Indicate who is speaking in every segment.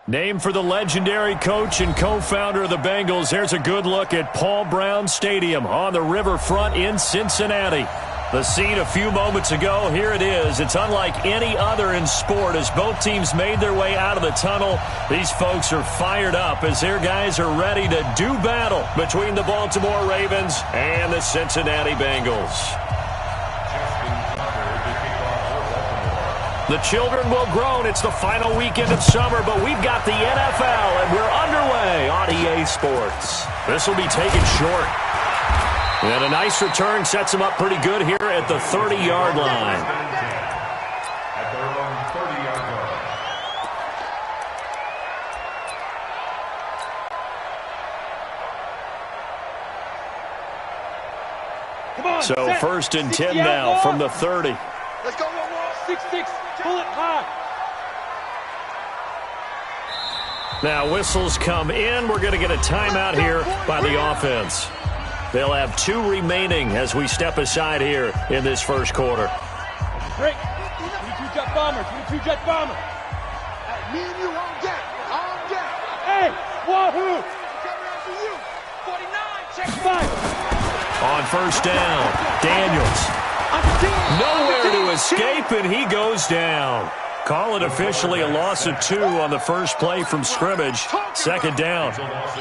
Speaker 1: Named for the legendary coach and co-founder of the Bengals, there's a good look at Paul Brown Stadium on the riverfront in Cincinnati. The scene a few moments ago, here it is. It's unlike any other in sport as both teams made their way out of the tunnel. These folks are fired up as their guys are ready to do battle between the Baltimore Ravens and the Cincinnati Bengals. The children will groan. It's the final weekend of summer, but we've got the NFL, and we're underway on EA Sports. This will be taken short. And a nice return sets them up pretty good here at the 30-yard line.
Speaker 2: At their own 30-yard line.
Speaker 1: So first and 10 now from the 30.
Speaker 3: Let's go, 6-6. Pull it high.
Speaker 1: Now whistles come in. We're going to get a timeout here by the offense. They'll have 2 remaining as we step aside here in this first quarter.
Speaker 3: Break. 22-jet bomber. 22-jet bomber.
Speaker 4: Me and you on deck. On deck.
Speaker 3: Hey, Waru.
Speaker 4: Coming after you. 49. Check
Speaker 3: Five.
Speaker 1: On first down, Daniels. Nowhere to escape, and he goes down. Call it officially a loss of 2 on the first play from scrimmage. Second down.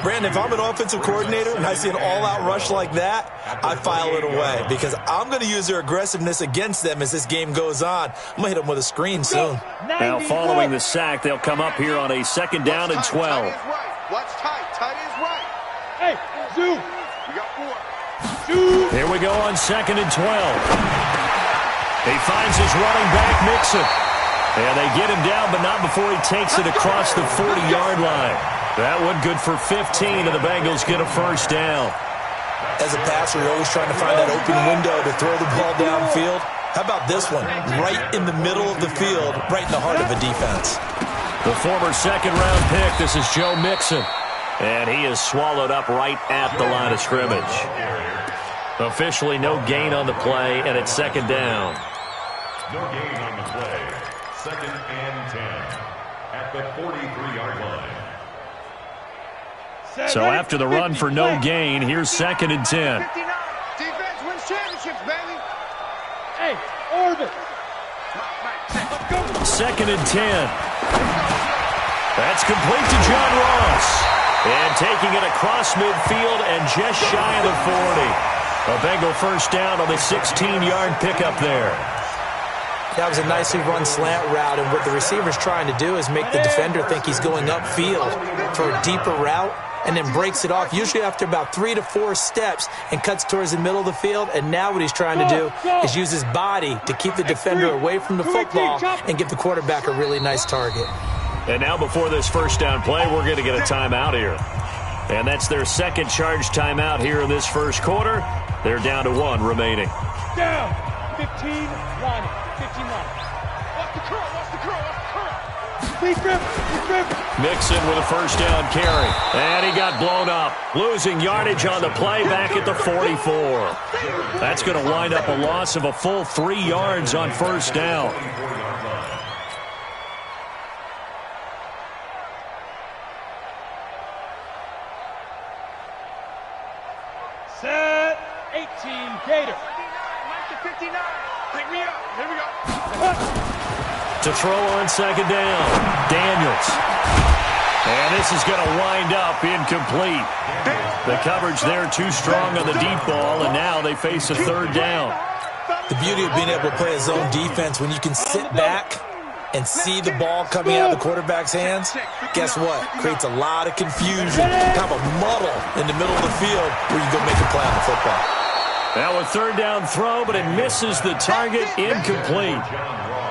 Speaker 5: Brandon, if I'm an offensive coordinator and I see an all-out rush like that, I file it away because I'm going to use their aggressiveness against them as this game goes on. I'm going to hit them with a screen soon.
Speaker 1: Now, following the sack, they'll come up here on a second down and 12.
Speaker 4: Watch tight. Tight is right.
Speaker 3: Hey, Zoo.
Speaker 4: We got 4.
Speaker 1: Here we go on second and 12. He finds his running back, Mixon. And they get him down, but not before he takes it across the 40-yard line. That one good for 15, and the Bengals get a first down.
Speaker 5: As a passer, you're always trying to find that open window to throw the ball downfield. How about this one? Right in the middle of the field, right in the heart of a defense.
Speaker 1: The former second-round pick, this is Joe Mixon. And he is swallowed up right at the line of scrimmage. Officially no gain on the play, and it's second down.
Speaker 2: No gain on the play. Second and 10 at the 43-yard line.
Speaker 1: So after the run for no gain, here's second and 10.
Speaker 4: 59. Defense wins championships, baby.
Speaker 3: Hey, orbit.
Speaker 4: Let's go.
Speaker 1: Second and 10. That's complete to John Ross. And taking it across midfield and just shy of the 40. A Bengal first down on the 16-yard pickup there.
Speaker 5: That was a nicely run slant route, and what the receiver's trying to do is make the defender think he's going upfield for a deeper route and then breaks it off, usually after about 3 to 4 steps, and cuts towards the middle of the field. And now what he's trying to do is use his body to keep the defender away from the football and give the quarterback a really nice target.
Speaker 1: And now before this first down play, we're going to get a timeout here. And that's their second charge timeout here in this first quarter. They're down to 1 remaining.
Speaker 3: Down. 15 lining. 15 lining.
Speaker 4: Watch the curl. Watch the curl. Watch the curl.
Speaker 3: Please grip.
Speaker 1: Mixon with a first down carry. And he got blown up. Losing yardage on the play back at the 44. That's going to wind up a loss of a full 3 yards on first down.
Speaker 3: Set. 18 Gator.
Speaker 4: 59. Pick me up. Here we go.
Speaker 1: To throw on second down, Daniels. And this is going to wind up incomplete. The coverage there too strong on the deep ball, and now they face a third down.
Speaker 5: The beauty of being able to play a zone defense, when you can sit back and see the ball coming out of the quarterback's hands, guess what? Creates a lot of confusion, kind of a muddle in the middle of the field where you go make a play on the football.
Speaker 1: Now a third down throw, but it misses the target, incomplete.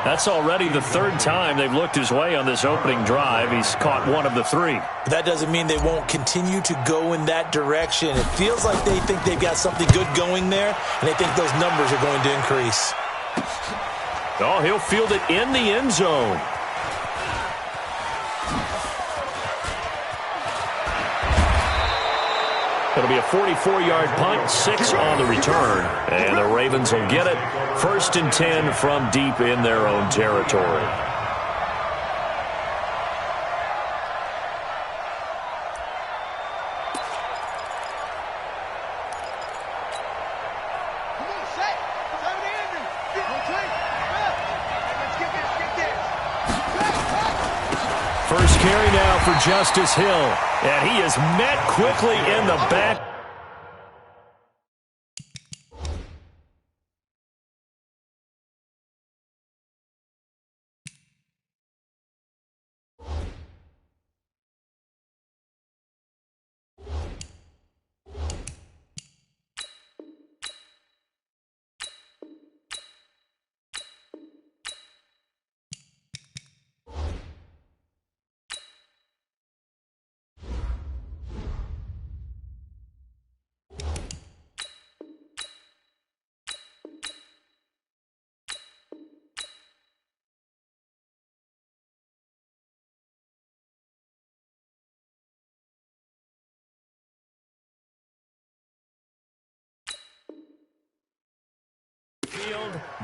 Speaker 1: That's already the 3rd time they've looked his way on this opening drive. He's caught 1 of the 3.
Speaker 5: But that doesn't mean they won't continue to go in that direction. It feels like they think they've got something good going there, and they think those numbers are going to increase.
Speaker 1: Oh, he'll field it in the end zone. It'll be a 44-yard punt, 6 on the return. And the Ravens will get it. First and 10 from deep in their own territory. First carry now for Justice Hill. And he is met quickly in the back.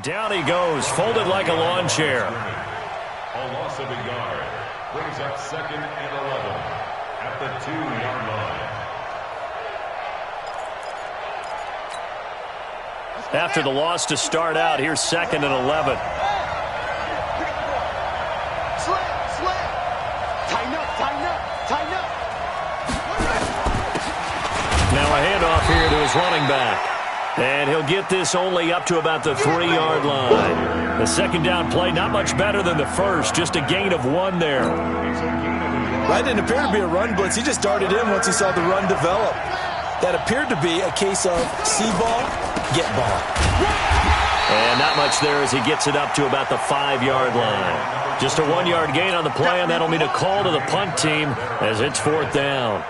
Speaker 1: Down he goes, folded like a lawn chair.
Speaker 2: A loss of a yard brings up 2nd and 11 at the 2-yard line.
Speaker 1: After the loss to start out, here's 2nd and 11.
Speaker 4: Slam. Tighten up.
Speaker 1: Now a handoff here to his running back. And he'll get this only up to about the 3-yard line. The second down play, not much better than the first, just a gain of 1 there.
Speaker 5: That didn't appear to be a run blitz. He just darted in once he saw the run develop. That appeared to be a case of see ball, get ball.
Speaker 1: And not much there as he gets it up to about the 5-yard line. Just a 1-yard gain on the play, and that'll mean a call to the punt team as it's 4th down.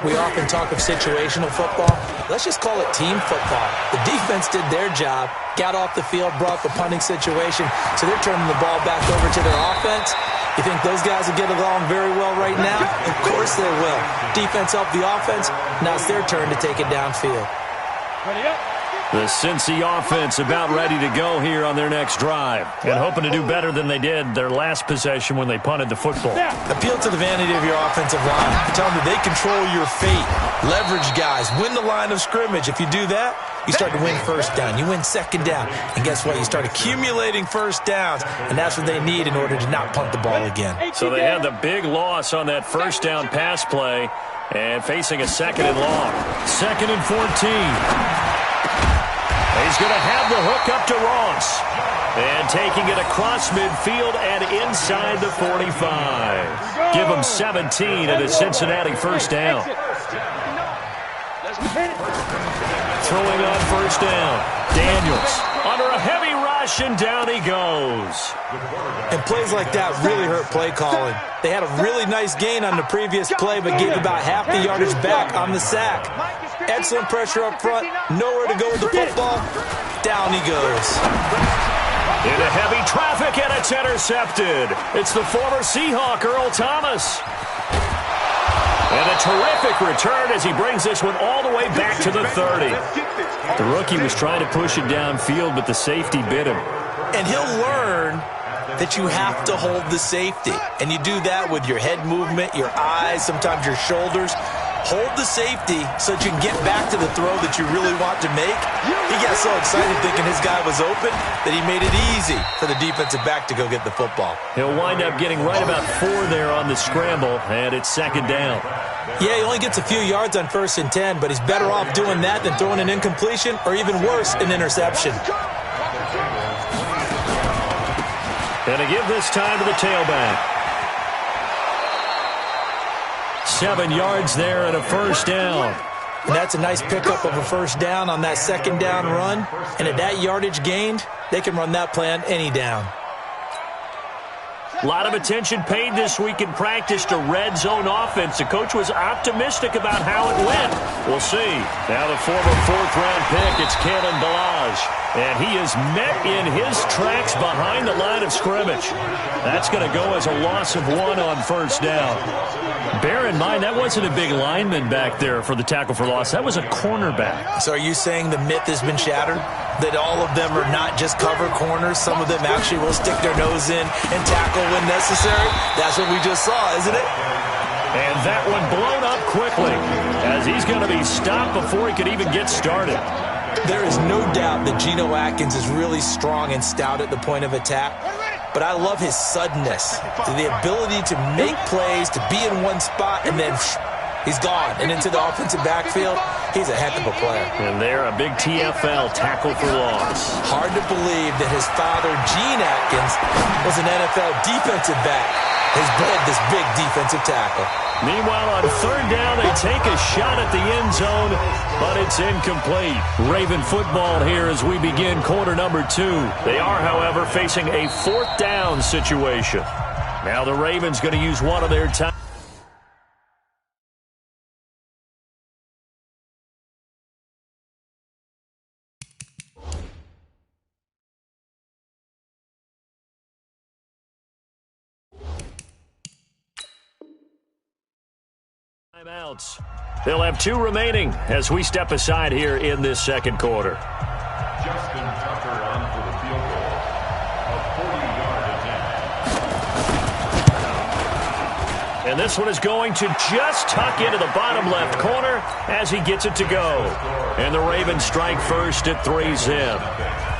Speaker 5: We often talk of situational football. Let's just call it team football. The defense did their job, got off the field, brought the punting situation, so they're turning the ball back over to their offense. You think those guys will get along very well right now? Of course they will. Defense helped the offense. Now it's their turn to take it downfield.
Speaker 3: Ready up.
Speaker 1: The Cincy offense about ready to go here on their next drive, and hoping to do better than they did their last possession when they punted the football.
Speaker 5: Appeal to the vanity of your offensive line. Tell them that they control your fate. Leverage guys. Win the line of scrimmage. If you do that, you start to win first down. You win second down. And guess what? You start accumulating first downs, and that's what they need in order to not punt the ball again.
Speaker 1: So they had the big loss on that first down pass play, and facing a 2nd and long. 2nd and 14. He's going to have the hook up to Ross. And taking it across midfield and inside the 45. Give him 17 at a Cincinnati first down. Throwing on first down. Daniels under a heavy rush, and down he goes.
Speaker 5: And plays like that really hurt play calling. They had a really nice gain on the previous play, but gave about half the yardage back on the sack. Excellent pressure up front. Nowhere to go with the football. Down he goes.
Speaker 1: Into heavy traffic, and it's intercepted. It's the former Seahawk, Earl Thomas. And a terrific return as he brings this one all the way back to the 30. The rookie was trying to push it downfield, but the safety bit him.
Speaker 5: And he'll learn that you have to hold the safety. And you do that with your head movement, your eyes, sometimes your shoulders. Hold the safety so that you can get back to the throw that you really want to make. He got so excited thinking his guy was open that he made it easy for the defensive back to go get the football.
Speaker 1: He'll wind up getting right about 4 there on the scramble, and it's 2nd down.
Speaker 5: Yeah, he only gets a few yards on 1st and 10, but he's better off doing that than throwing an incompletion or even worse, an interception.
Speaker 1: And to give this time to the tailback. 7 yards there and a first down.
Speaker 5: And that's a nice pickup of a first down on that 2nd down run. And at that yardage gained, they can run that play on any down.
Speaker 1: A lot of attention paid this week in practice to red zone offense. The coach was optimistic about how it went. We'll see. Now the former 4th-round pick, it's Kalen Ballage. And he is met in his tracks behind the line of scrimmage. That's going to go as a loss of 1 on first down. Bear in mind, that wasn't a big lineman back there for the tackle for loss. That was a cornerback.
Speaker 5: So are you saying the myth has been shattered? That all of them are not just cover corners? Some of them actually will stick their nose in and tackle when necessary? That's what we just saw, isn't it?
Speaker 1: And that one blown up quickly as he's going to be stopped before he could even get started.
Speaker 5: There is no doubt that Geno Atkins is really strong and stout at the point of attack. but I love his suddenness, the ability to make plays, to be in one spot, and then he's gone and into the offensive backfield. He's a heck of a player.
Speaker 1: And there, a big TFL, tackle for loss.
Speaker 5: Hard to believe that his father, Gene Atkins, was an NFL defensive back. Has bred this big defensive tackle.
Speaker 1: Meanwhile, on third down, they take a shot at the end zone, but it's incomplete. Raven football here as we begin quarter number 2. They are, however, facing a fourth down situation. Now the Ravens going to use one of their timeouts. They'll have 2 remaining as we step aside here in this second quarter.
Speaker 2: Justin Tucker on for the field goal. A 40-yard attempt.
Speaker 1: And this one is going to just tuck into the bottom left corner as he gets it to go. And the Ravens strike first at 3-zip.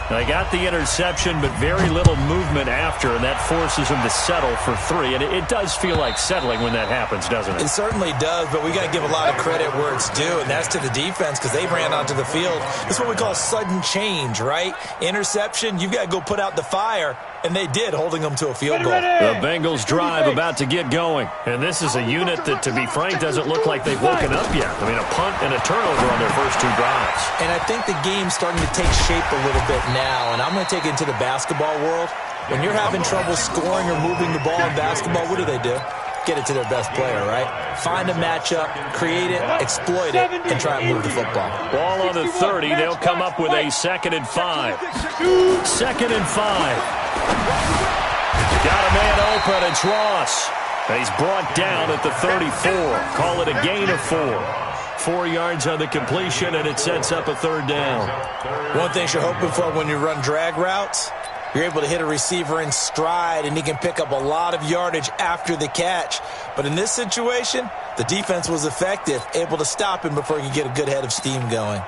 Speaker 1: They got the interception, but very little movement after, and that forces him to settle for 3. And it does feel like settling when that happens, doesn't it?
Speaker 5: It certainly does, but we got to give a lot of credit where it's due, and that's to the defense because they ran onto the field. That's what we call sudden change, right? Interception, you've got to go put out the fire, and they did, holding them to a field goal.
Speaker 1: The Bengals drive about to get going, and this is a unit that, to be frank, doesn't look like they've woken up yet. I mean, a punt and a turnover on their first 2 drives.
Speaker 5: And I think the game's starting to take shape a little bit now, and I'm going to take it into the basketball world. When you're having trouble scoring or moving the ball in basketball, what do? Get it to their best player, right? Find a matchup, create it, exploit it, and try and move the football.
Speaker 1: Ball on the 30. They'll come up with a 2nd and 5. 2nd and 5. Got a man open. It's Ross. He's brought down at the 34. Call it a gain of 4. 4 yards on the completion, and it sets up a 3rd down.
Speaker 5: One thing you're hoping for when you run drag routes, you're able to hit a receiver in stride, and he can pick up a lot of yardage after the catch. But in this situation, the defense was effective, able to stop him before he could get a good head of steam going.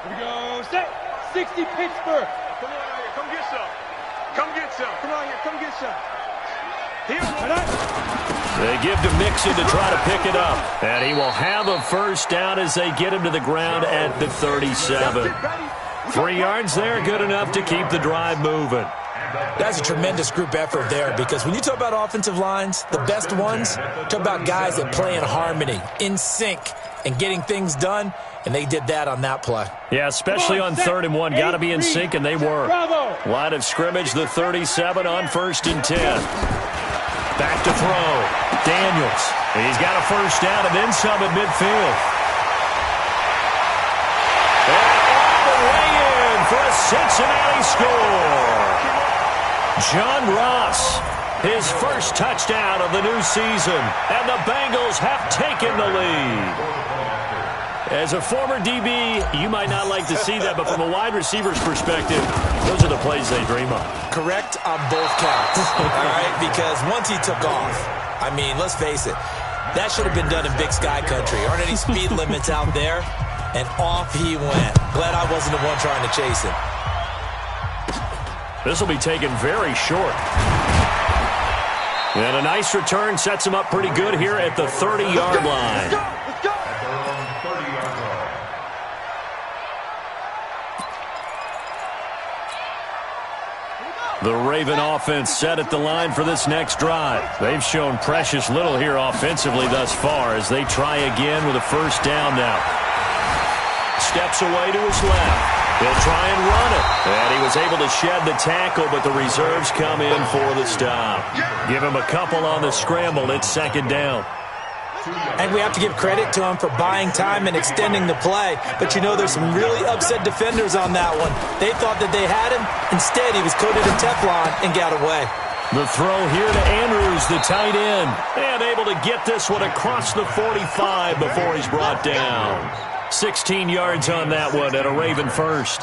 Speaker 3: Here we go. Set. 60 Pittsburgh.
Speaker 4: Come on out here. Come get some. Come get some. Come on here. Come get some. Here.
Speaker 1: They give to Mixon to try to pick it up. And he will have a first down as they get him to the ground at the 37. 3 yards there, good enough to keep the drive moving.
Speaker 5: That's a tremendous group effort there because when you talk about offensive lines, the best ones, talk about guys that play in harmony, in sync, and getting things done, and they did that on that play.
Speaker 1: Yeah, especially on 3rd and 1. Got to be in sync, and they were. Line of scrimmage, the 37 on 1st and 10. Back to throw. Daniels. He's got a first down and then some at midfield. And all the way in for a Cincinnati score. John Ross, his first touchdown of the new season, and the Bengals have taken the lead. As a former DB, you might not like to see that, but from a wide receiver's perspective, those are the plays they dream of.
Speaker 5: Correct on both counts, all right? Because once he took off, I mean, let's face it, that should have been done in Big Sky Country. Aren't any speed limits out there? And off he went. Glad I wasn't the one trying to chase him.
Speaker 1: This will be taken very short. And a nice return sets him up pretty good here at the 30-yard line. The Raven offense set at the line for this next drive. They've shown precious little here offensively thus far as they try again with a first down now. Steps away to his left. He'll try and run it. And he was able to shed the tackle, but the reserves come in for the stop. Give him a couple on the scramble. It's 2nd down.
Speaker 5: And we have to give credit to him for buying time and extending the play. But, you know, there's some really upset defenders on that one. They thought that they had him. Instead, he was coated in Teflon and got away.
Speaker 1: The throw here to Andrews, the tight end. And able to get this one across the 45 before he's brought down. 16 yards on that one at a Raven first.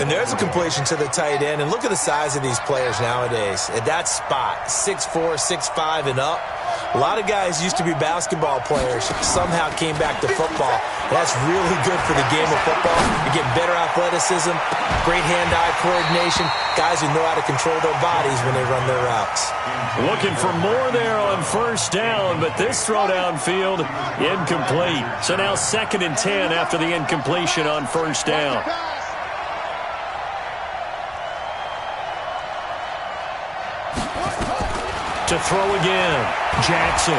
Speaker 5: And there's a completion to the tight end. And look at the size of these players nowadays. At that spot, 6'4", 6'5", and up. A lot of guys used to be basketball players, somehow came back to football. That's really good for the game of football. You're getting better athleticism, great hand-eye coordination, guys who know how to control their bodies when they run their routes.
Speaker 1: Looking for more there on first down, but this throw downfield, incomplete. So now 2nd and 10 after the incompletion on first down. To throw again, Jackson.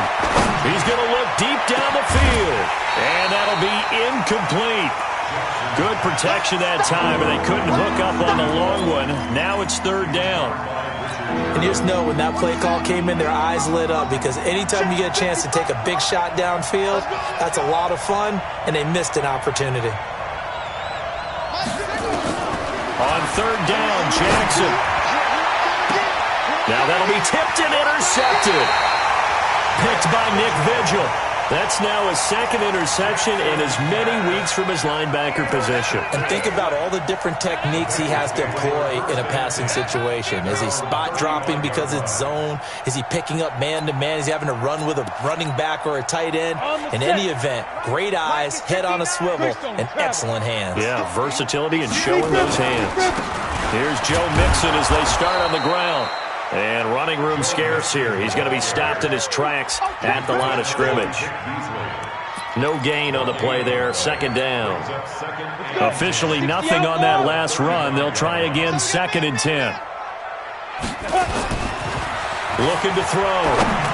Speaker 1: He's going to look deep down the field, and that'll be incomplete. Good protection that time, and they couldn't hook up on the long one. Now it's 3rd down.
Speaker 5: And you just know when that play call came in, their eyes lit up, because anytime you get a chance to take a big shot downfield, that's a lot of fun, and they missed an opportunity.
Speaker 1: On 3rd down, Jackson. Now that'll be tipped and intercepted. Picked by Nick Vigil. That's now his 2nd interception in as many weeks from his linebacker position.
Speaker 5: And think about all the different techniques he has to employ in a passing situation. Is he spot dropping because it's zone? Is he picking up man-to-man? Is he having to run with a running back or a tight end? In any event, great eyes, head on a swivel, and excellent hands.
Speaker 1: Yeah, versatility and showing those hands. Here's Joe Mixon as they start on the ground. And running room scarce here. He's going to be stopped in his tracks at the line of scrimmage. No gain on the play there. 2nd down. Officially nothing on that last run. They'll try again 2nd and 10. Looking to throw.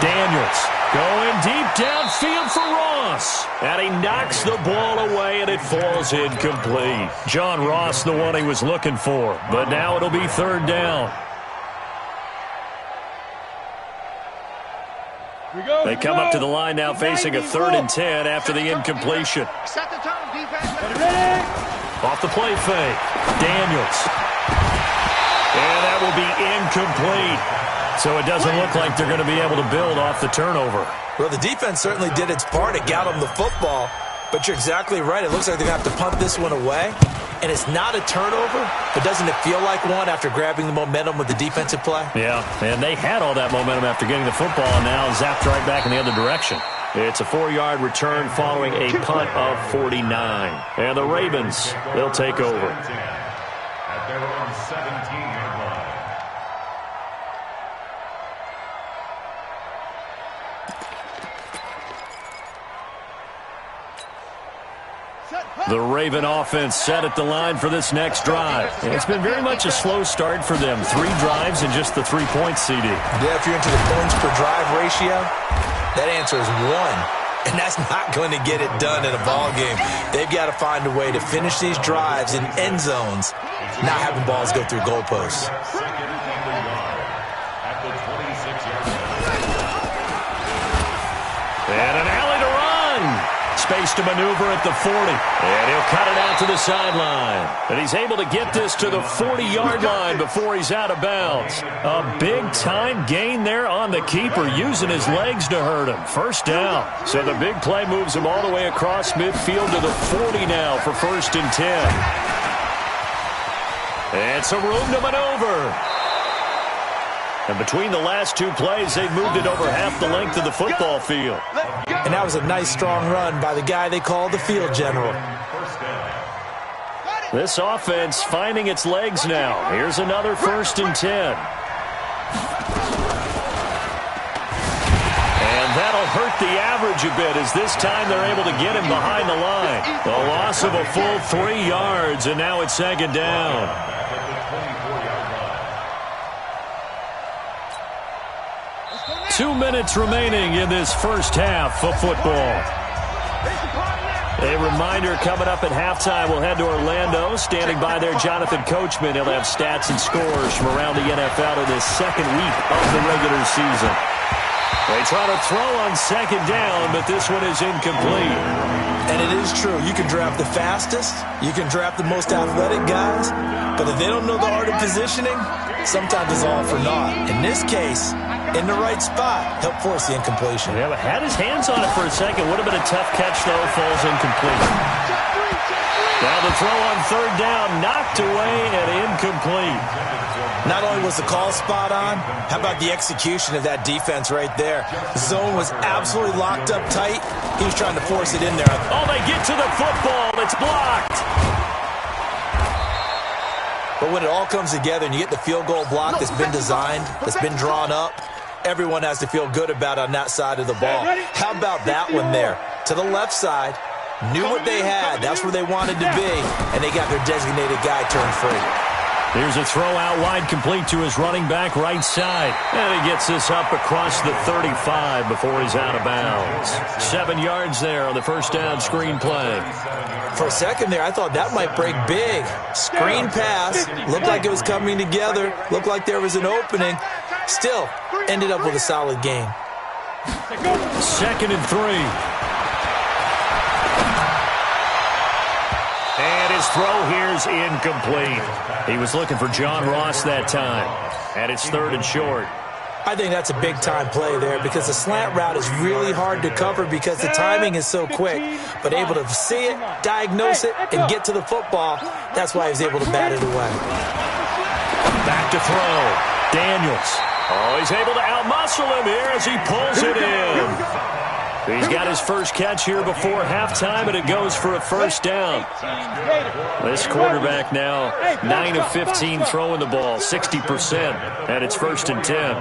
Speaker 1: Daniels going deep downfield for Ross. And he knocks the ball away, and it falls incomplete. John Ross, the one he was looking for. But now it'll be 3rd down. They come up to the line now facing a 3rd and 10 after the incompletion. Off the play fake. Daniels. And that will be incomplete. So it doesn't look like they're going to be able to build off the turnover.
Speaker 5: Well, the defense certainly did its part. It got them the football. But you're exactly right. It looks like they're going to have to punt this one away. And it's not a turnover, but doesn't it feel like one after grabbing the momentum with the defensive play?
Speaker 1: Yeah, and they had all that momentum after getting the football, and now zapped right back in the other direction. It's a 4-yard return following a punt of 49. And the Ravens, they'll take over.
Speaker 2: At their own 17-yard line.
Speaker 1: The Raven offense set at the line for this next drive. And it's been very much a slow start for them. 3 drives and just the 3 points, CD.
Speaker 5: Yeah, if you're into the points per drive ratio, that answer is 1. And that's not going to get it done in a ball game. They've got to find a way to finish these drives in end zones, not having balls go through goalposts.
Speaker 1: And an alley to run. Space to maneuver at the 40. And he'll cut it out to the sideline. And he's able to get this to the 40-yard line before he's out of bounds. A big-time gain there on the keeper, using his legs to hurt him. 1st down. So the big play moves him all the way across midfield to the 40 now for 1st and 10. And some room to maneuver. And between the last 2 plays, they've moved it over half the length of the football field.
Speaker 5: And that was a nice, strong run by the guy they call the field general.
Speaker 1: This offense finding its legs now. Here's another 1st and 10. And that'll hurt the average a bit, as this time they're able to get him behind the line. A loss of a full 3 yards, and now it's 2nd down. 2 minutes remaining in this first half of football. A reminder, coming up at halftime, we'll head to Orlando. Standing by there, Jonathan Coachman. He'll have stats and scores from around the NFL in this 2nd week of the regular season. They try to throw on 2nd down, but this one is incomplete.
Speaker 5: And it is true. You can draft the fastest. You can draft the most athletic guys. But if they don't know the art of positioning, sometimes it's all for naught. In this case, in the right spot, help force the incompletion.
Speaker 1: Yeah, but had his hands on it for a second. Would have been a tough catch, though. Falls incomplete. Now the throw on third down, knocked away and incomplete.
Speaker 5: Not only was the call spot on, how about the execution of that defense right there? The zone was absolutely locked up tight. He was trying to force it in there.
Speaker 1: Oh, they get to the football. It's blocked.
Speaker 5: But when it all comes together and you get the field goal block that's been designed, that's been drawn up, everyone has to feel good about on that side of the ball. How about that one there? To the left side, knew what they had. That's where they wanted to be, and they got their designated guy turned free.
Speaker 1: Here's a throw out wide, complete to his running back right side. And he gets this up across the 35 before he's out of bounds. 7 yards there on the first down screen play.
Speaker 5: For a second there, I thought that might break big. Screen pass, looked like it was coming together, looked like there was an opening. Still, ended up with a solid game.
Speaker 1: 2nd and 3. And his throw here's incomplete. He was looking for John Ross that time. And it's 3rd and short.
Speaker 5: I think that's a big-time play there because the slant route is really hard to cover because the timing is so quick. But able to see it, diagnose it, and get to the football, that's why he was able to bat it away.
Speaker 1: Back to throw. Daniels. Oh, he's able to outmuscle him here as he pulls it in. He's got his first catch here before halftime, and it goes for a first down. This quarterback now 9 of 15 throwing the ball, 60%, and it's 1st and 10.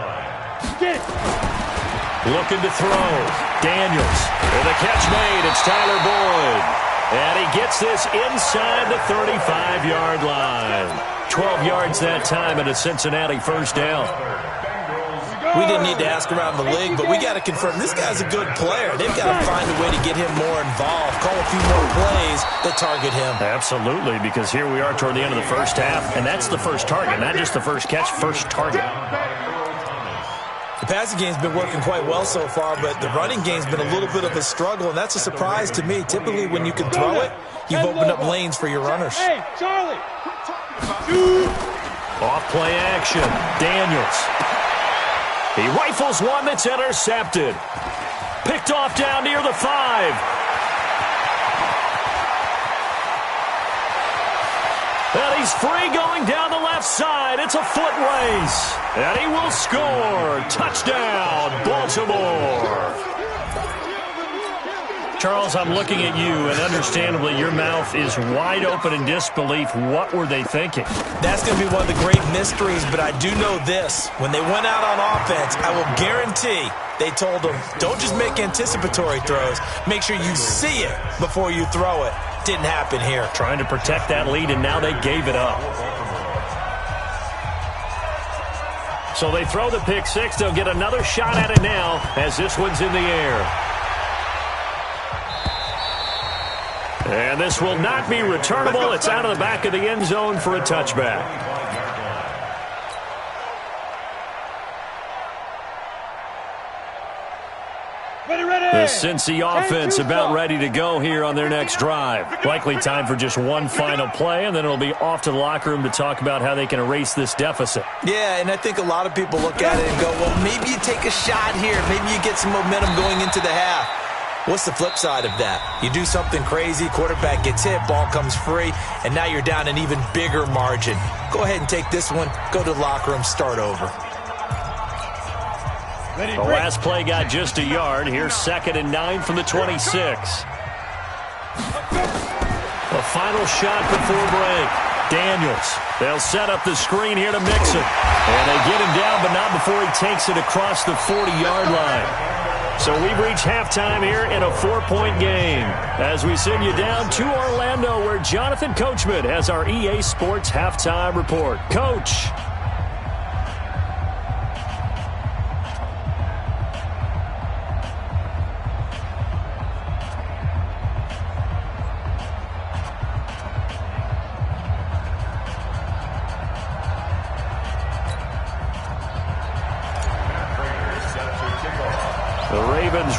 Speaker 1: Looking to throw. Daniels. With a catch made, it's Tyler Boyd. And he gets this inside the 35-yard line. 12 yards that time, and a Cincinnati first down.
Speaker 5: We didn't need to ask around the league, but we got to confirm this guy's a good player. They've got to find a way to get him more involved, call a few more plays that target him.
Speaker 1: Absolutely, because here we are toward the end of the first half, and that's the first target, not just the first catch, first target.
Speaker 5: The passing game's been working quite well so far, but the running game's been a little bit of a struggle, and that's a surprise to me. Typically, when you can throw it, you've opened up lanes for your runners.
Speaker 3: Hey, Charlie.
Speaker 1: Off play action. Daniels. He rifles one that's intercepted. Picked off down near the 5. And he's free going down the left side. It's a foot race. And he will score. Touchdown, Baltimore. Charles, I'm looking at you, and understandably, your mouth is wide open in disbelief. What were they thinking?
Speaker 5: That's going to be one of the great mysteries, but I do know this. When they went out on offense, I will guarantee they told them, don't just make anticipatory throws. Make sure you see it before you throw it. Didn't happen here.
Speaker 1: Trying to protect that lead, and now they gave it up. So they throw the pick six. They'll get another shot at it now as this one's in the air. And this will not be returnable. It's out of the back of the end zone for a touchback. The Cincy offense about ready to go here on their next drive. Likely time for just one final play, and then it'll be off to the locker room to talk about how they can erase this deficit.
Speaker 5: Yeah, and I think a lot of people look at it and go, well, maybe you take a shot here. Maybe you get some momentum going into the half. What's the flip side of that? You do something crazy, quarterback gets hit, ball comes free, and now you're down an even bigger margin. Go ahead and take this one, go to the locker room, start over.
Speaker 1: The last play got just a yard. Here's 2nd and 9 from the 26. The final shot before break. Daniels. They'll set up the screen here to mix it. And they get him down, but not before he takes it across the 40-yard line. So we've reached halftime here in a 4-point game as we send you down to Orlando where Jonathan Coachman has our EA Sports halftime report. Coach.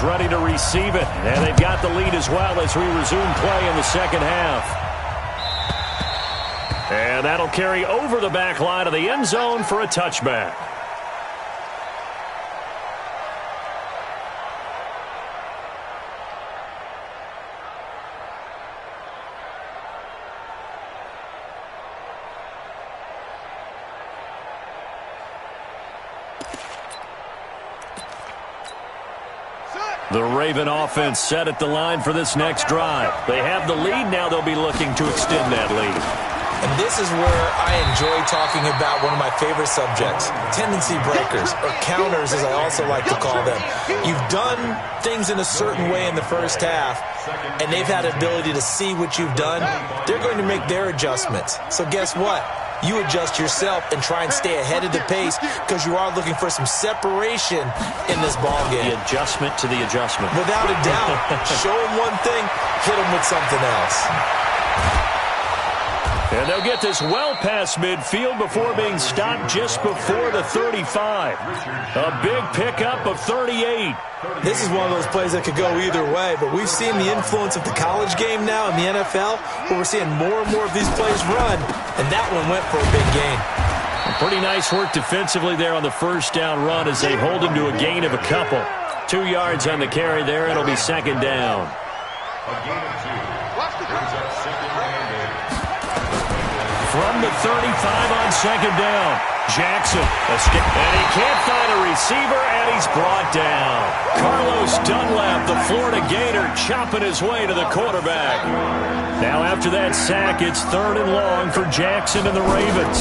Speaker 1: Ready to receive it, and they've got the lead as well as we resume play in the second half. And that'll carry over the back line of the end zone for a touchback. The Raven offense set at the line for this next drive. They have the lead. Now they'll be looking to extend that lead.
Speaker 5: And this is where I enjoy talking about one of my favorite subjects, tendency breakers, or counters as I also like to call them. You've done things in a certain way in the first half, and they've had the ability to see what you've done. They're going to make their adjustments. So guess what? You adjust yourself and try and stay ahead of the pace because you are looking for some separation in this ball game.
Speaker 1: The adjustment to the adjustment.
Speaker 5: Without a doubt. Show them one thing, hit them with something else.
Speaker 1: And they'll get this well past midfield before being stopped just before the 35. A big pickup of 38.
Speaker 5: This is one of those plays that could go either way, but we've seen the influence of the college game now in the NFL, where we're seeing more and more of these plays run, and that one went for a big gain.
Speaker 1: Pretty nice work defensively there on the first down run as they hold him to a gain of a couple. 2 yards on the carry there. It'll be second down.
Speaker 2: A gain of 2. Brings up second and 8.
Speaker 1: From the 35 on second down, Jackson. And he can't find a receiver, and he's brought down. Carlos Dunlap, the Florida Gator, chopping his way to the quarterback. Now after that sack, it's 3rd and long for Jackson and the Ravens.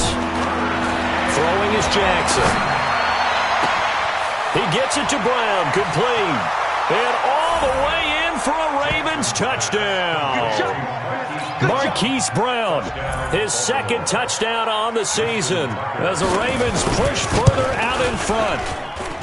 Speaker 1: Throwing is Jackson. He gets it to Brown, complete. And all the way in for a Ravens touchdown. Marquise Brown, his second touchdown on the season as the Ravens push further out in front.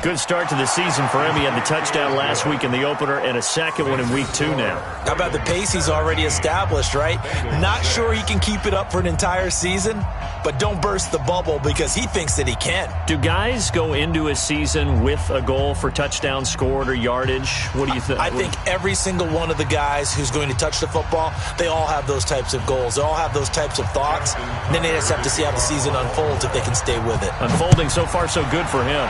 Speaker 1: Good start to the season for him. He had the touchdown last week in the opener and a second one in week 2 now.
Speaker 5: How about the pace he's already established, right? Not sure he can keep it up for an entire season, but don't burst the bubble because he thinks that he can.
Speaker 1: Do guys go into a season with a goal for touchdown scored or yardage? What do you think?
Speaker 5: I think every single one of the guys who's going to touch the football, they all have those types of goals. They all have those types of thoughts. And then they just have to see how the season unfolds if they can stay with it.
Speaker 1: Unfolding so far so good for him.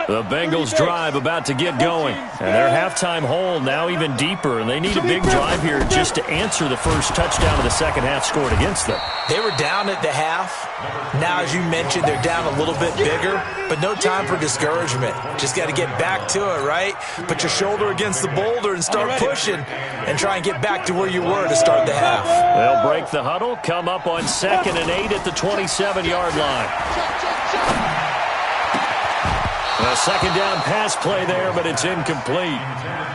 Speaker 1: The Bengals drive about to get going. And their halftime hole now even deeper. And they need a big drive here just to answer the first touchdown of the second half scored against them.
Speaker 5: They were down at the half. Now, as you mentioned, they're down a little bit bigger. But no time for discouragement. Just got to get back to it, right? Put your shoulder against the boulder and start pushing. And try and get back to where you were to start the half.
Speaker 1: They'll break the huddle. Come up on 2nd and 8 at the 27-yard line. A second down pass play there, but it's incomplete.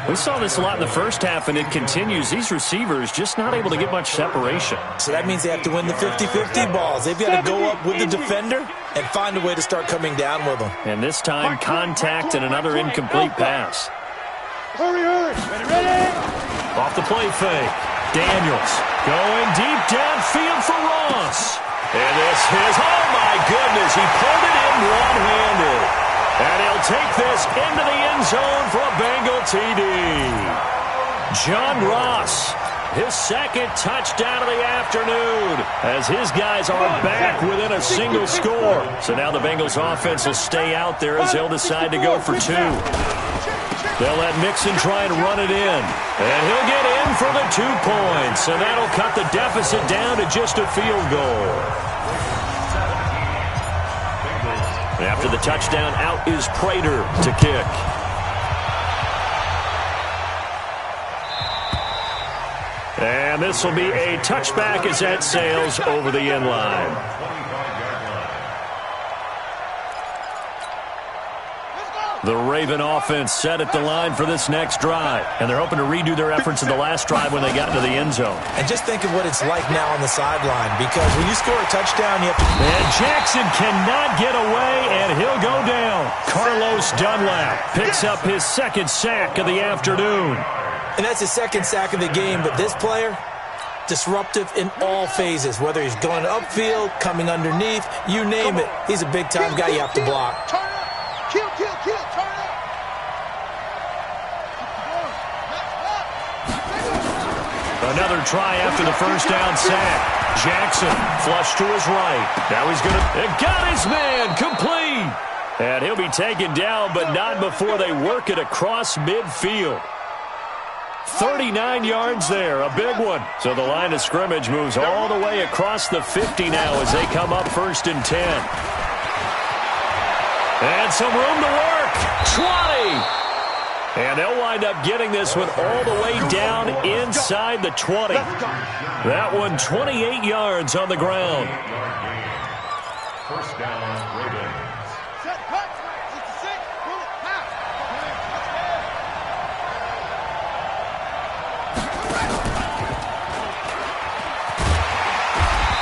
Speaker 1: We saw this a lot in the first half, and it continues. These receivers just not able to get much separation.
Speaker 5: So that means they have to win the 50-50 balls. They've got to go up with the defender and find a way to start coming down with them.
Speaker 1: And this time, contact and another incomplete pass.
Speaker 3: Hurry, hurry. Ready?
Speaker 1: Off the play fake. Daniels going deep downfield for Ross. And this is, oh my goodness, he pulled it in one-handed. And he'll take this into the end zone for a Bengal TD. John Ross, his second touchdown of the afternoon, as his guys are back within a single score. So now the Bengals offense will stay out there as they'll decide to go for 2. They'll let Mixon try and run it in. And he'll get in for the 2 points. And that'll cut the deficit down to just a field goal. After the touchdown, out is Prater to kick. And this will be a touchback as that sails over the end line. The Raven offense set at the line for this next drive. And they're hoping to redo their efforts in the last drive when they got into the end zone.
Speaker 5: And just think of what it's like now on the sideline, because when you score a touchdown, you have to...
Speaker 1: And Jackson cannot get away, and he'll go down. Carlos Dunlap picks up his second sack of the afternoon.
Speaker 5: And that's his second sack of the game, but this player, disruptive in all phases, whether he's going upfield, coming underneath, you name it. He's a big-time guy you have to block.
Speaker 4: Kill, turn it.
Speaker 1: Another try after the first down sack. Jackson, flush to his right. Now he's going to... Got his man, complete. And he'll be taken down, but not before they work it across midfield. 39 yards there, a big one. So the line of scrimmage moves all the way across the 50 now as they come up 1st and 10. And some room to work. 20. And they'll wind up getting this one all the way down inside the 20. That one 28 yards on the ground.
Speaker 2: First down, Ravens.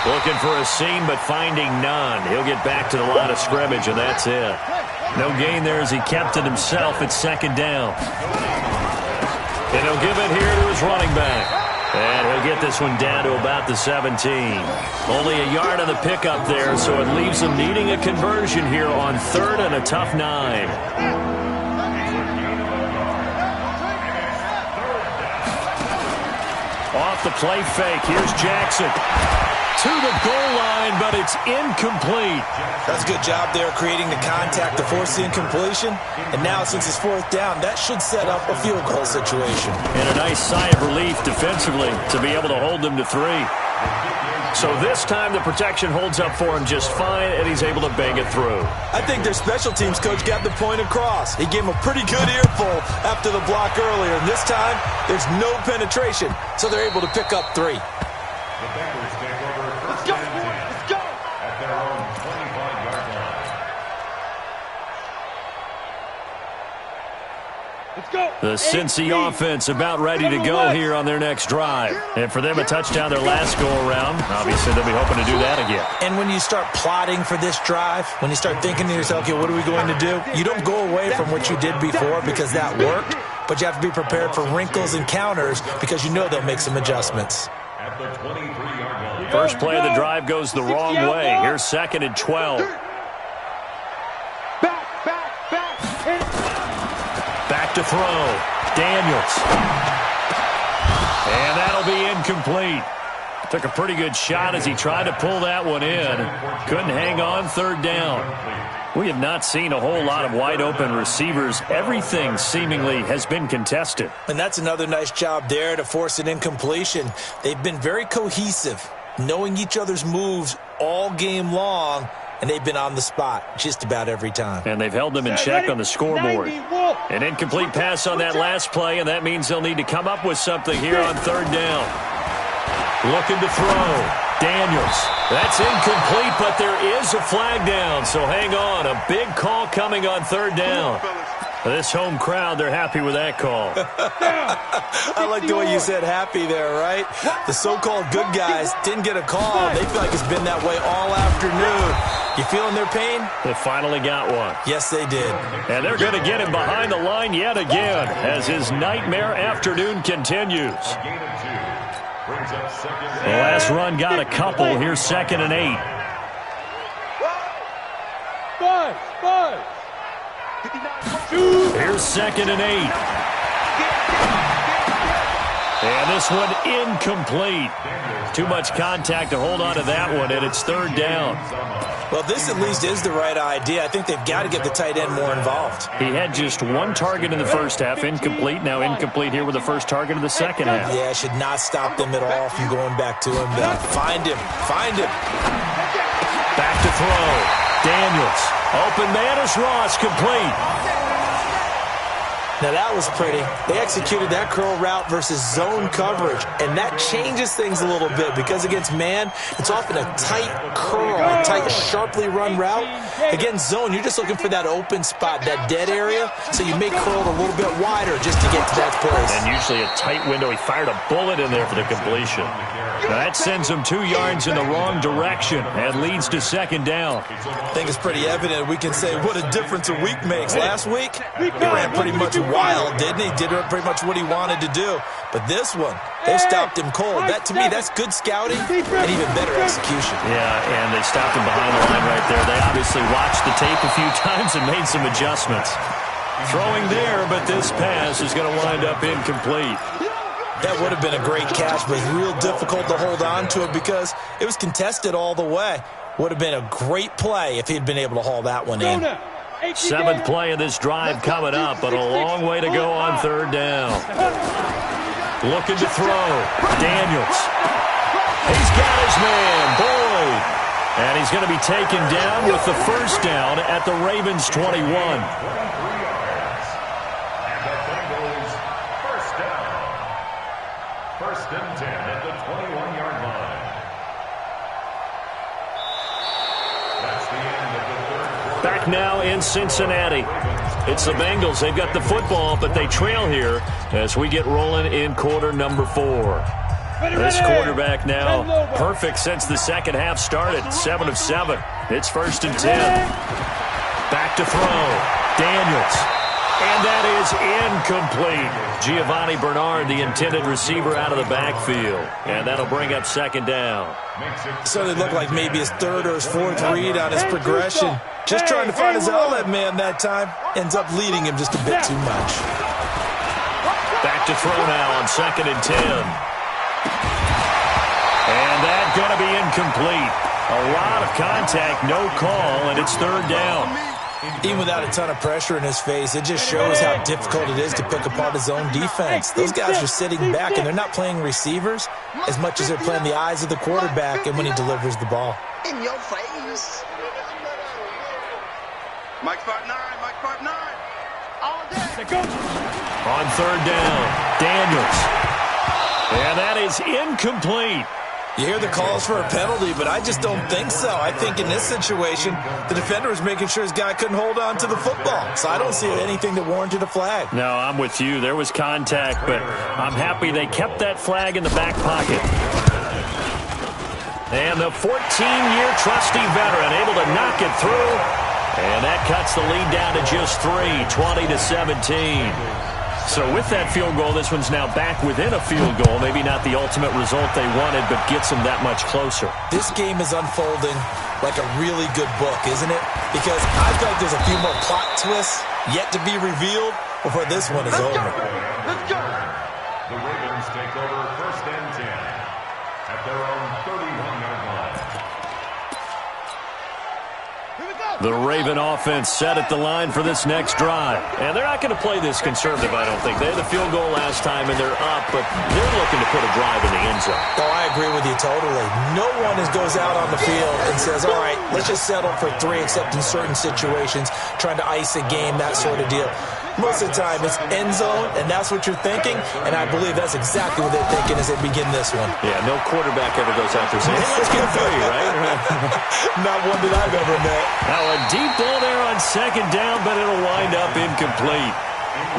Speaker 1: Looking for a seam, but finding none. He'll get back to the line of scrimmage, and that's it. No gain there as he kept it himself at 2nd down. And he'll give it here to his running back. And he'll get this one down to about the 17. Only a yard on the pickup there, so it leaves them needing a conversion here on 3rd and a tough 9. Off the play fake, here's Jackson. To the goal line, but it's incomplete.
Speaker 5: That's a good job there creating the contact to force the incompletion. And now, since it's 4th down, that should set up a field goal situation.
Speaker 1: And a nice sigh of relief defensively to be able to hold them to 3. So this time the protection holds up for him just fine, and he's able to bang it through.
Speaker 5: I think their special teams coach got the point across. He gave him a pretty good earful after the block earlier. And this time, there's no penetration, so they're able to pick up 3.
Speaker 2: The Bengals take over first and 10 at their own 25-yard line.
Speaker 3: Let's go.
Speaker 1: The Cincy offense about ready to go here on their next drive. And for them, a touchdown their last go-around. Obviously, they'll be hoping to do that again.
Speaker 5: And when you start plotting for this drive, when you start thinking to yourself, okay, what are we going to do? You don't go away from what you did before because that worked, but you have to be prepared for wrinkles and counters because you know they'll make some adjustments.
Speaker 2: At the 23-yard line.
Speaker 1: First play of the drive goes the wrong way. Here's 2nd and 12. Back to throw. Daniels. And that'll be incomplete. Took a pretty good shot as he tried to pull that one in. Couldn't hang on 3rd down. We have not seen a whole lot of wide-open receivers. Everything seemingly has been contested.
Speaker 5: And that's another nice job there to force an incompletion. They've been very cohesive, knowing each other's moves all game long, and they've been on the spot just about every time.
Speaker 1: And they've held them in check on the scoreboard. An incomplete pass on that last play, and that means they'll need to come up with something here on 3rd down. Looking to throw. Daniels. That's incomplete, but there is a flag down, so hang on. A big call coming on 3rd down. This home crowd, they're happy with that call.
Speaker 5: I like the way you said happy there, right? The so-called good guys didn't get a call. They feel like it's been that way all afternoon. You feeling their pain?
Speaker 1: They finally got one.
Speaker 5: Yes, they did.
Speaker 1: And they're going to get him behind the line yet again as his nightmare afternoon continues. The last run got a couple. Here's 2nd and 8. Here's 2nd and 8. And this one incomplete. Too much contact to hold on to that one, and it's 3rd down.
Speaker 5: Well, this at least is the right idea. I think they've got to get the tight end more involved.
Speaker 1: He had just one target in the first half, incomplete. Now incomplete here with the first target of the second half.
Speaker 5: Yeah, should not stop them at all from going back to him. Find him.
Speaker 1: Back to throw. Daniels. Open man is Ross, complete.
Speaker 5: Now that was pretty. They executed that curl route versus zone coverage, and that changes things a little bit because against man, it's often a tight curl, a tight, sharply run route. Against zone, you're just looking for that open spot, that dead area, so you make curl a little bit wider just to get to that place.
Speaker 1: And usually a tight window. He fired a bullet in there for the completion. Now that sends him 2 yards in the wrong direction and leads to 2nd down.
Speaker 5: I think it's pretty evident. We can say what a difference a week makes. Last week, he ran pretty much wild, didn't he? Did pretty much what he wanted to do. But this one, they stopped him cold. That, to me, that's good scouting and even better execution.
Speaker 1: Yeah, and they stopped him behind the line right there. They obviously watched the tape a few times and made some adjustments. Throwing there, but this pass is going to wind up incomplete.
Speaker 5: That would have been a great catch, but it's real difficult to hold on to it because it was contested all the way. Would have been a great play if he'd been able to haul that one in.
Speaker 1: Seventh play of this drive coming up, but a long way to go on third down. Looking to throw. Daniels. He's got his man, Boyd. And he's going to be taken down with the first down at the Ravens' 21.
Speaker 2: First and 10 at the 21-yard line. That's the end of the third quarter.
Speaker 1: Back now in Cincinnati. It's the Bengals. They've got the football, but they trail here as we get rolling in quarter number 4. This quarterback now perfect since the second half started. 7 of 7. It's first and 10. Back to throw. Daniels. And that is incomplete. Giovanni Bernard, the intended receiver, out of the backfield. And that'll bring up second down.
Speaker 5: So it looked like maybe his third or his fourth read on his progression. Just trying to find his outlet man that time. Ends up leading him just a bit too much.
Speaker 1: Back to throw now on second and 10. And that's going to be incomplete. A lot of contact, no call, and it's third down.
Speaker 5: Even without a ton of pressure in his face, it just shows how difficult it is to pick apart his own defense. Those guys are sitting back, and they're not playing receivers as much as they're playing the eyes of the quarterback and when he delivers the ball.
Speaker 6: In your face. Mike 5'9", Mike 5'9". All day.
Speaker 1: On third down, Daniels. And that is incomplete.
Speaker 5: You hear the calls for a penalty, but I just don't think so. I think in this situation, the defender was making sure his guy couldn't hold on to the football. So I don't see anything that warranted a flag.
Speaker 1: No, I'm with you. There was contact, but I'm happy they kept that flag in the back pocket. And the 14-year trusty veteran able to knock it through. And that cuts the lead down to just 3, 20-17. So with that field goal, this one's now back within a field goal. Maybe not the ultimate result they wanted, but gets them that much closer.
Speaker 5: This game is unfolding like a really good book, isn't it? Because I feel like there's a few more plot twists yet to be revealed before this one is over.
Speaker 6: Let's go.
Speaker 2: The Ravens take over first and 10 at their own 31-yard line.
Speaker 1: The Raven offense set at the line for this next drive. And they're not going to play this conservative, I don't think. They had the field goal last time, and they're up, but they're looking to put a drive in the end zone.
Speaker 5: Oh, I agree with you totally. No one goes out on the field and says, all right, let's just settle for 3, except in certain situations, trying to ice a game, that sort of deal. Most of the time, it's end zone, and that's what you're thinking, and I believe that's exactly what they're thinking as they begin this one.
Speaker 1: Yeah, no quarterback ever goes out there saying, hey, let's get 3, right?
Speaker 5: Not one that I've ever met.
Speaker 1: Now a deep ball there on second down, but it'll wind up incomplete.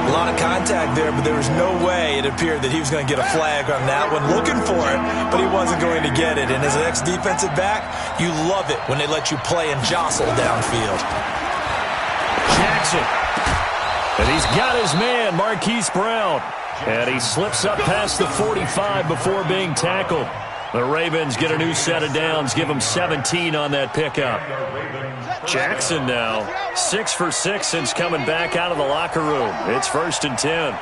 Speaker 5: A lot of contact there, but there was no way it appeared that he was going to get a flag on that one. Looking for it, but he wasn't going to get it. And as an ex-defensive back, you love it when they let you play and jostle downfield.
Speaker 1: Jackson. And he's got his man, Marquise Brown. And he slips up past the 45 before being tackled. The Ravens get a new set of downs, give them 17 on that pickup. Jackson now, 6 for 6 since coming back out of the locker room. It's first and 10.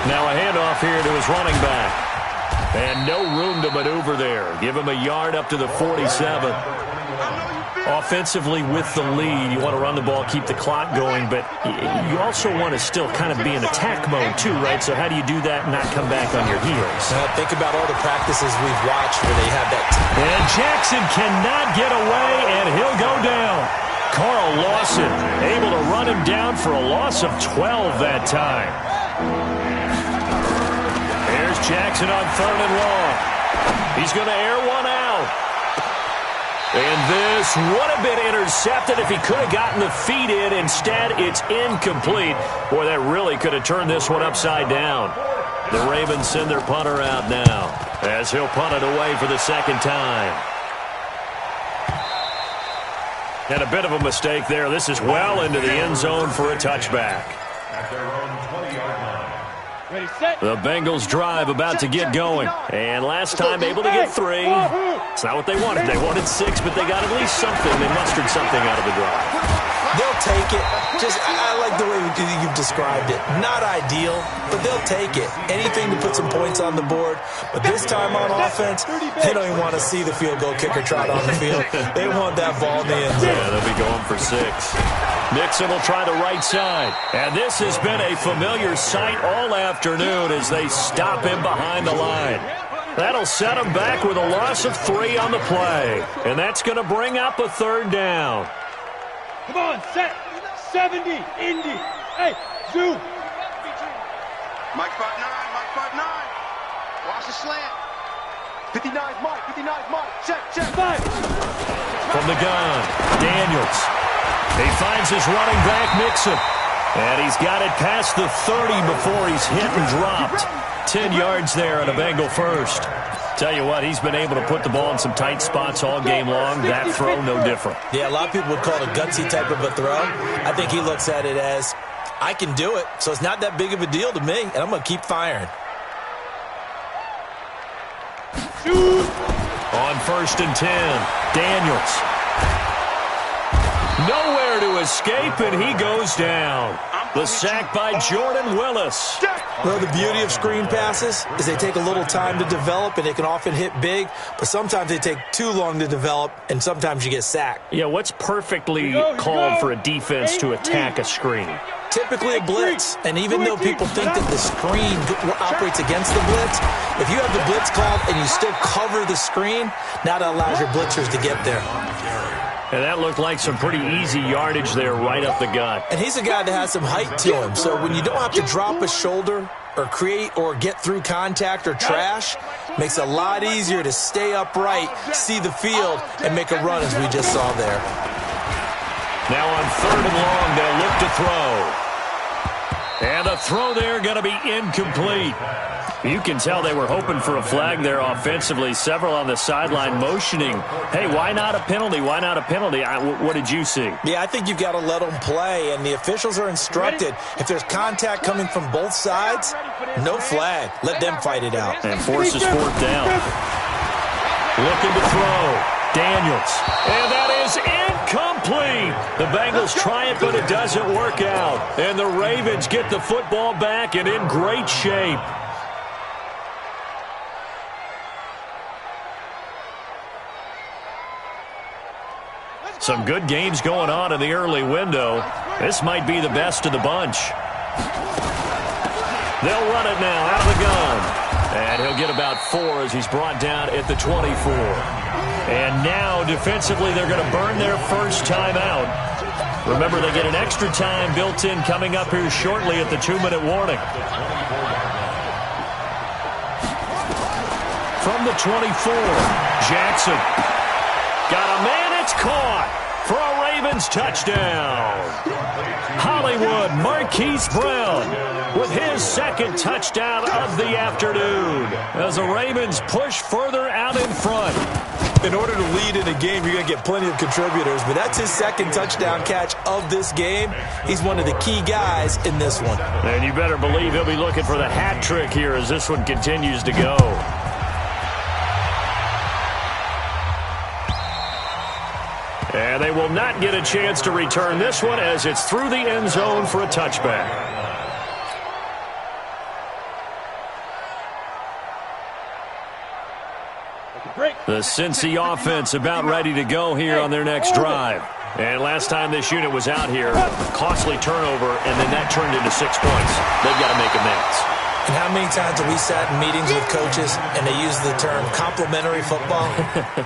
Speaker 1: Now a handoff here to his running back. And no room to maneuver there. Give him a yard up to the 47. Offensively with the lead, you want to run the ball, keep the clock going, but you also want to still kind of be in attack mode too, right? So how do you do that and not come back on your heels?
Speaker 5: Think about all the practices we've watched where they have that.
Speaker 1: And Jackson cannot get away, and he'll go down. Carl Lawson able to run him down for a loss of 12 that time. There's Jackson on third and long. He's going to air one out. And this would have been intercepted if he could have gotten the feet in. Instead, it's incomplete. Boy, that really could have turned this one upside down. The Ravens send their punter out now as he'll punt it away for the second time. And a bit of a mistake there. This is well into the end zone for a touchback.
Speaker 2: At their own 20-yard line.
Speaker 3: Ready, set.
Speaker 1: The Bengals drive about to get going. And last time able to get 3. It's not what they wanted. They wanted 6, but they got at least something. They mustered something out of the drive.
Speaker 5: They'll take it. I like the way you've described it. Not ideal, but they'll take it. Anything to put some points on the board. But this time on offense, they don't even want to see the field goal kicker trot on the field. They want that ball in the end zone.
Speaker 1: Yeah, they'll be going for 6. Mixon will try the right side. And this has been a familiar sight all afternoon as they stop him behind the line. That'll set him back with a loss of 3 on the play. And that's going to bring up a 3rd down.
Speaker 3: Come on, set. 70, Indy. Hey, Zoo.
Speaker 6: Mike 5'9", Mike 5'9". Watch the slant.
Speaker 3: 59's Mike, 59's Mike. Check.
Speaker 1: 5. From the gun, Daniels. He finds his running back, Mixon. And he's got it past the 30 before he's hit and dropped. 10 yards there on a Bengal first. Tell you what, he's been able to put the ball in some tight spots all game long. That throw, no different.
Speaker 5: Yeah, a lot of people would call it a gutsy type of a throw. I think he looks at it as, I can do it, so it's not that big of a deal to me, and I'm going to keep firing.
Speaker 1: On 1st and 10, Daniels. Nowhere to escape, and he goes down. The sack by Jordan Willis.
Speaker 5: Well, the beauty of screen passes is they take a little time to develop, and they can often hit big, but sometimes they take too long to develop, and sometimes you get sacked.
Speaker 1: Yeah, what's perfectly called for a defense to attack a screen?
Speaker 5: Typically a blitz, and even though people think that the screen operates against the blitz, if you have the blitz called and you still cover the screen, now that allows your blitzers to get there.
Speaker 1: And that looked like some pretty easy yardage there right up the gut.
Speaker 5: And he's a guy that has some height to him, so when you don't have to drop a shoulder or create or get through contact or trash, makes it a lot easier to stay upright, see the field, and make a run as we just saw there.
Speaker 1: Now on 3rd and long, they'll look to throw. And the throw there going to be incomplete. You can tell they were hoping for a flag there offensively. Several on the sideline motioning, hey, why not a penalty? Why not a penalty? What did you see?
Speaker 5: Yeah, I think you've got to let them play, and the officials are instructed. If there's contact coming from both sides, no flag. Let them fight it out.
Speaker 1: And forces 4th down. Looking to throw. Daniels. And that is incomplete. The Bengals try it, but it doesn't work out. And the Ravens get the football back and in great shape. Some good games going on in the early window. This might be the best of the bunch. They'll run it now out of the gun. And he'll get about 4 as he's brought down at the 24. And now, defensively, they're going to burn their first time out. Remember, they get an extra time built in coming up here shortly at the 2-minute warning. From the 24, Jackson. Got a man, it's caught for a Ravens touchdown. Hollywood Marquise Brown with his 2nd touchdown of the afternoon as the Ravens push further out in front.
Speaker 5: In order to lead in a game, you're going to get plenty of contributors, but that's his 2nd touchdown catch of this game. He's one of the key guys in this one.
Speaker 1: And you better believe he'll be looking for the hat trick here as this one continues to go. And they will not get a chance to return this one as it's through the end zone for a touchback. The Cincy offense about ready to go here on their next drive. And last time this unit was out here, costly turnover, and then that turned into 6 points. They've got to make amends.
Speaker 5: And how many times have we sat in meetings with coaches and they use the term complementary football?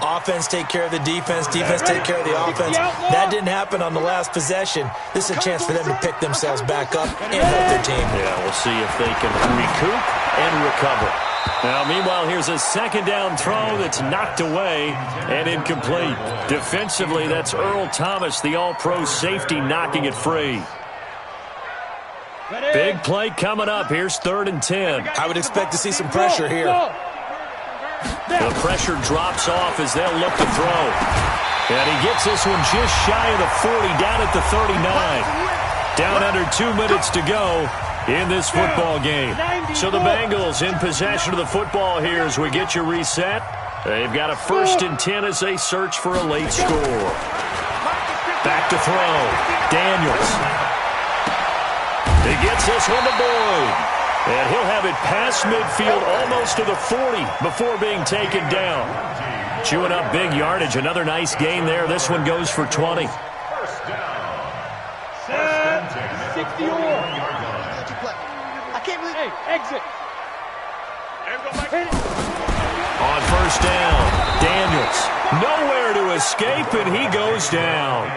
Speaker 5: Offense take care of the defense, defense take care of the offense. That didn't happen on the last possession. This is a chance for them to pick themselves back up and help their team.
Speaker 1: Yeah, we'll see if they can recoup and recover. Now, meanwhile, here's a 2nd down throw that's knocked away and incomplete. Defensively, that's Earl Thomas, the all-pro safety, knocking it free. Big play coming up. Here's 3rd and 10.
Speaker 5: I would expect to see some pressure here.
Speaker 1: The pressure drops off as they'll look to throw. And he gets this one just shy of the 40, down at the 39. Down under 2 minutes to go in this football game. So the Bengals in possession of the football here as we get you reset. They've got a 1st and 10 as they search for a late score. Back to throw. Daniels. He gets this one to Boyd. And he'll have it past midfield almost to the 40 before being taken down. Chewing up big yardage. Another nice gain there. This one goes for 20.
Speaker 2: First down.
Speaker 3: 60 or.
Speaker 6: I can't believe.
Speaker 3: Hey, exit. Hit it.
Speaker 1: On first down, Daniels. Nowhere to escape, and he goes down.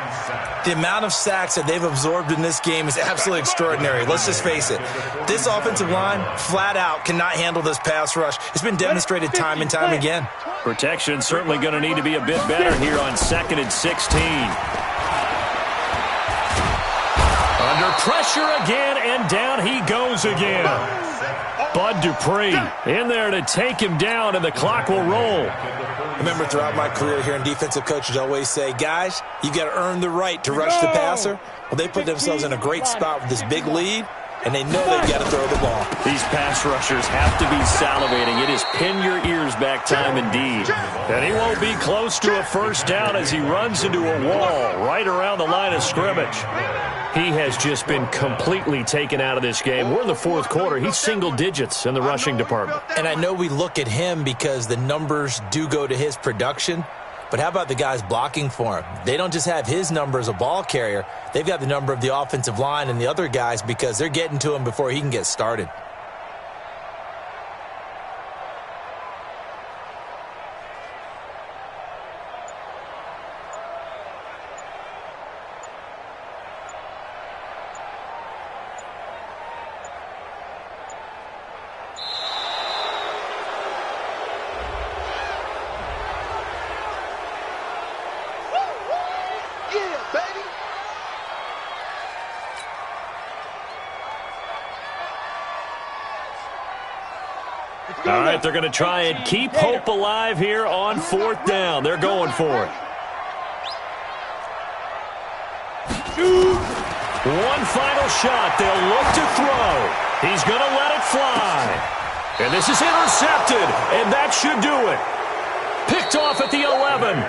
Speaker 5: The amount of sacks that they've absorbed in this game is absolutely extraordinary. Let's just face it. This offensive line, flat out, cannot handle this pass rush. It's been demonstrated time and time again.
Speaker 1: Protection certainly going to need to be a bit better here on 2nd and 16. Under pressure again, and down he goes again. Bud Dupree in there to take him down, and the clock will roll.
Speaker 5: Remember, throughout my career here in defensive coaches always say, guys, you got to earn the right to rush the passer. Well, they put themselves in a great spot with this big lead, and they know they've got to throw the ball.
Speaker 1: These pass rushers have to be salivating. It is pin your ears back time indeed. And he won't be close to a first down as he runs into a wall right around the line of scrimmage. He has just been completely taken out of this game. We're in the 4th quarter. He's single digits in the rushing department.
Speaker 5: And I know we look at him because the numbers do go to his production, but how about the guys blocking for him? They don't just have his number as a ball carrier. They've got the number of the offensive line and the other guys because they're getting to him before he can get started.
Speaker 1: All right, they're going to try and keep hope alive here on 4th down. They're going for it. One final shot. They'll look to throw. He's going to let it fly. And this is intercepted, and that should do it. Picked off at the 11.